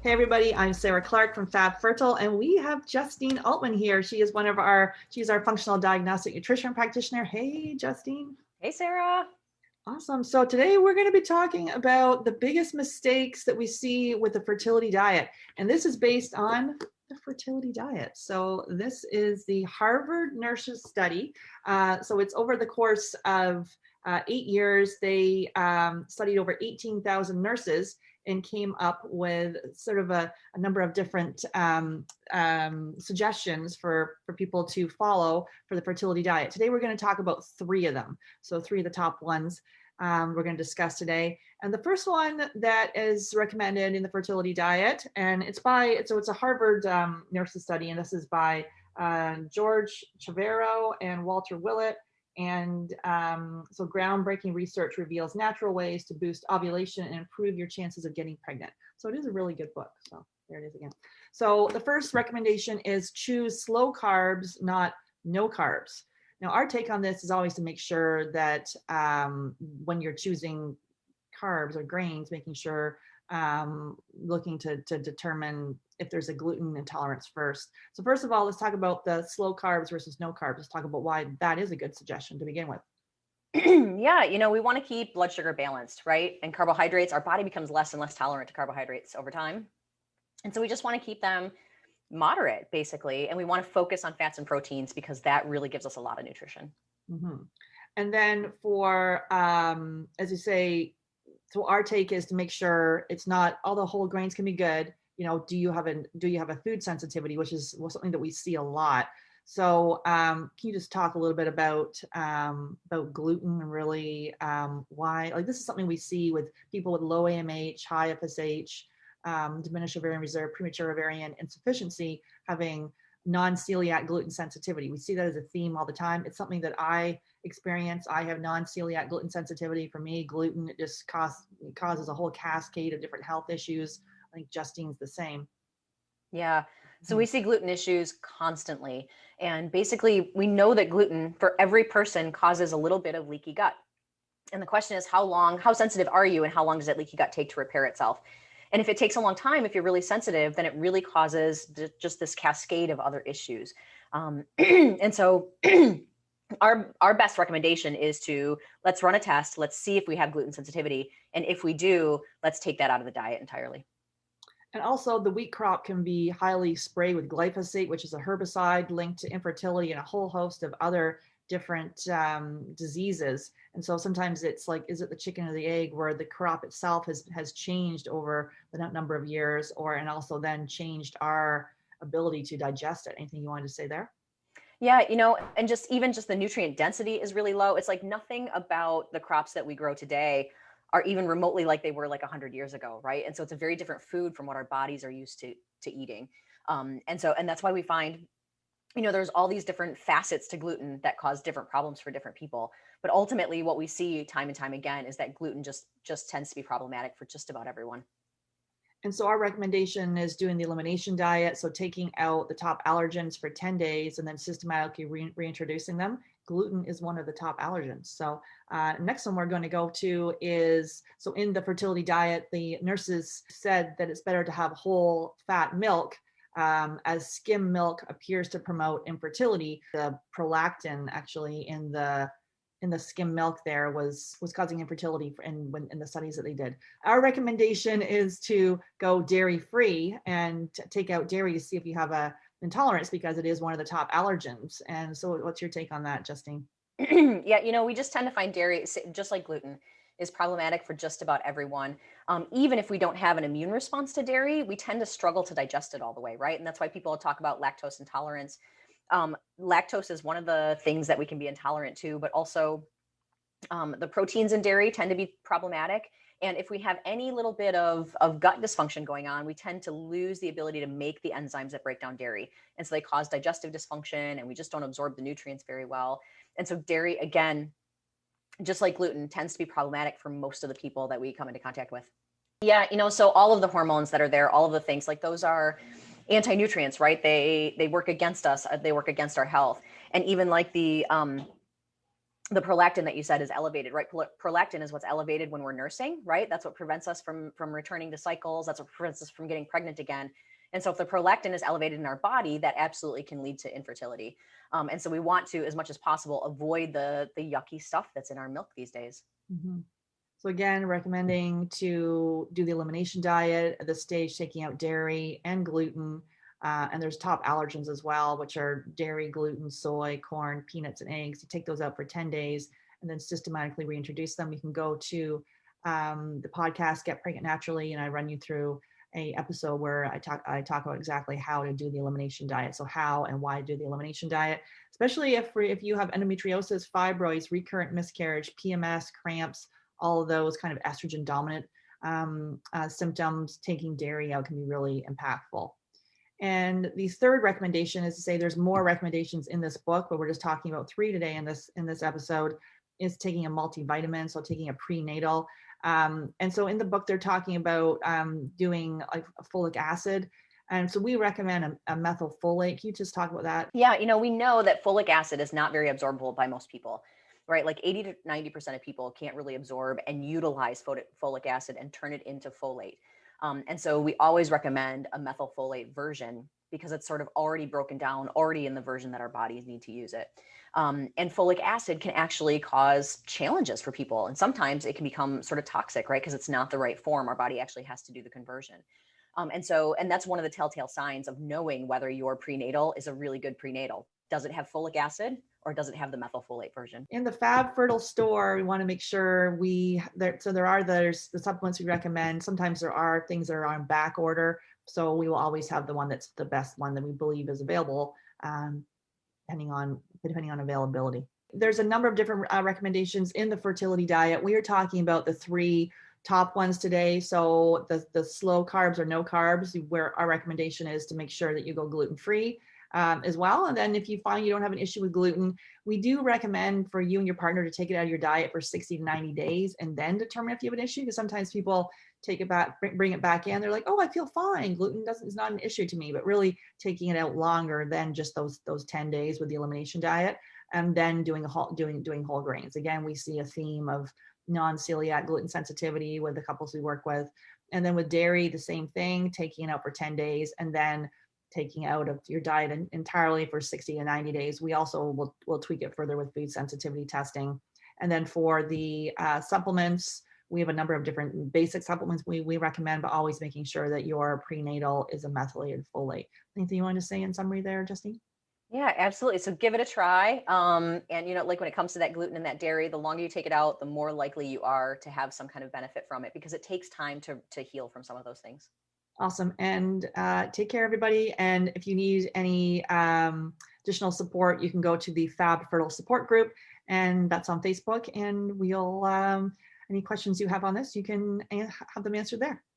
Hey everybody, I'm Sarah Clark from Fab Fertile, and we have Justine Altman here. She's our functional diagnostic nutrition practitioner. Hey, Justine. Hey, Sarah. Awesome. So today we're going to be talking about the biggest mistakes that we see with the fertility diet. And this is based on the fertility diet. So this is the Harvard nurses study. So it's over the course of 8 years. They studied over 18,000 nurses and came up with sort of a number of different suggestions for people to follow for the fertility diet. Today, we're going to talk about three of them. So three of the top ones we're going to discuss today. And the first one that is recommended in the fertility diet, and it's a Harvard nurses study, and this is by George Chavero and Walter Willett. And so groundbreaking research reveals natural ways to boost ovulation and improve your chances of getting pregnant. So it is a really good book. So there it is again. So the first recommendation is choose slow carbs, not no carbs. Now, our take on this is always to make sure that when you're choosing carbs or grains, making sure looking to determine if there's a gluten intolerance first. So first of all, let's talk about the slow carbs versus no carbs. Let's talk about why that is a good suggestion to begin with. Yeah, we want to keep blood sugar balanced, right? And carbohydrates, our body becomes less and less tolerant to carbohydrates over time. And so we just want to keep them moderate, basically. And we want to focus on fats and proteins because that really gives us a lot of nutrition. Mm-hmm. And then for, as you say, so our take is to make sure it's not all the whole grains can be good. Do you have a food sensitivity, which is something that we see a lot. So can you just talk a little bit about gluten and really why, like this is something we see with people with low AMH, high FSH, diminished ovarian reserve, premature ovarian insufficiency, having non-celiac gluten sensitivity. We see that as a theme all the time. It's something that I experience. I have non-celiac gluten sensitivity. For me, gluten, it just causes a whole cascade of different health issues. I think Justine's the same. Yeah. So we see gluten issues constantly. And basically, we know that gluten for every person causes a little bit of leaky gut. And the question is, how sensitive are you, and how long does that leaky gut take to repair itself? And if it takes a long time, if you're really sensitive, then it really causes just this cascade of other issues. And so our best recommendation is to let's run a test. Let's see if we have gluten sensitivity. And if we do, let's take that out of the diet entirely. And also the wheat crop can be highly sprayed with glyphosate, which is a herbicide linked to infertility and a whole host of other different diseases. And so sometimes it's like, is it the chicken or the egg, where the crop itself has changed over the number of years, and also then changed our ability to digest it. Anything you wanted to say there? Yeah, and even the nutrient density is really low. It's like nothing about the crops that we grow today are even remotely like they were like 100 years ago, right? And so it's a very different food from what our bodies are used to eating. And that's why we find, there's all these different facets to gluten that cause different problems for different people. But ultimately, what we see time and time again is that gluten just tends to be problematic for just about everyone. And so our recommendation is doing the elimination diet. So taking out the top allergens for 10 days and then systematically reintroducing them. Gluten is one of the top allergens. So next one we're going to go to is, so in the fertility diet, the nurses said that it's better to have whole fat milk, as skim milk appears to promote infertility. The prolactin actually in the skim milk there was causing infertility in the studies that they did. Our recommendation is to go dairy free and take out dairy to see if you have a intolerance, because it is one of the top allergens. And so what's your take on that, Justine? Yeah, we just tend to find dairy, just like gluten, is problematic for just about everyone. Even if we don't have an immune response to dairy, we tend to struggle to digest it all the way, right? And that's why people talk about lactose intolerance. Lactose is one of the things that we can be intolerant to, but also the proteins in dairy tend to be problematic. And if we have any little bit of gut dysfunction going on, we tend to lose the ability to make the enzymes that break down dairy. And so they cause digestive dysfunction, and we just don't absorb the nutrients very well. And so dairy, again, just like gluten, tends to be problematic for most of the people that we come into contact with. Yeah, so all of the hormones that are there, all of the things, like those are anti-nutrients, right? They work against us. They work against our health. And even like the the prolactin that you said is elevated, right? Prolactin is what's elevated when we're nursing, right? That's what prevents us from returning to cycles. That's what prevents us from getting pregnant again. And so if the prolactin is elevated in our body, that absolutely can lead to infertility. And so we want to, as much as possible, avoid the yucky stuff that's in our milk these days. Mm-hmm. So again, recommending to do the elimination diet at this stage, taking out dairy and gluten. And there's top allergens as well, which are dairy, gluten, soy, corn, peanuts, and eggs. You take those out for 10 days and then systematically reintroduce them. You can go to the podcast, Get Pregnant Naturally, and I run you through a episode where I talk about exactly how to do the elimination diet. So how and why do the elimination diet, especially if you have endometriosis, fibroids, recurrent miscarriage, PMS, cramps, all of those kind of estrogen dominant symptoms. Taking dairy out can be really impactful. And the third recommendation is to say there's more recommendations in this book, but we're just talking about 3 today in this episode, is taking a multivitamin, so taking a prenatal. And so in the book, they're talking about doing like a folic acid. And so we recommend a methylfolate. Can you just talk about that? Yeah, we know that folic acid is not very absorbable by most people, right? Like 80 to 90% of people can't really absorb and utilize folic acid and turn it into folate. And so we always recommend a methylfolate version because it's sort of already broken down, already in the version that our bodies need to use it. And folic acid can actually cause challenges for people. And sometimes it can become sort of toxic, right? Because it's not the right form. Our body actually has to do the conversion. And that's one of the telltale signs of knowing whether your prenatal is a really good prenatal. Does it have folic acid or does it have the methylfolate version? In the Fab Fertile store, we want to make sure there's the supplements we recommend. Sometimes there are things that are on back order. So we will always have the one that's the best one that we believe is available, depending on availability. There's a number of different recommendations in the fertility diet. We are talking about the 3 top ones today. So the slow carbs or no carbs, where our recommendation is to make sure that you go gluten-free as well. And then if you find you don't have an issue with gluten, we do recommend for you and your partner to take it out of your diet for 60 to 90 days and then determine if you have an issue. Because sometimes people take it back, bring it back in. They're like, oh, I feel fine. Gluten is not an issue to me, but really taking it out longer than just those 10 days with the elimination diet, and then doing whole grains. Again, we see a theme of non-celiac gluten sensitivity with the couples we work with. And then with dairy, the same thing, taking it out for 10 days and then taking out of your diet entirely for 60 to 90 days. We also will tweak it further with food sensitivity testing. And then for the supplements, we have a number of different basic supplements we recommend, but always making sure that your prenatal is a methylated folate. Anything you want to say in summary there, Justine? Yeah, absolutely. So give it a try. And like when it comes to that gluten and that dairy, the longer you take it out, the more likely you are to have some kind of benefit from it because it takes time to heal from some of those things. Awesome. And take care, everybody. And if you need any additional support, you can go to the Fab Fertile Support Group, and that's on Facebook. And we'll, any questions you have on this, you can have them answered there.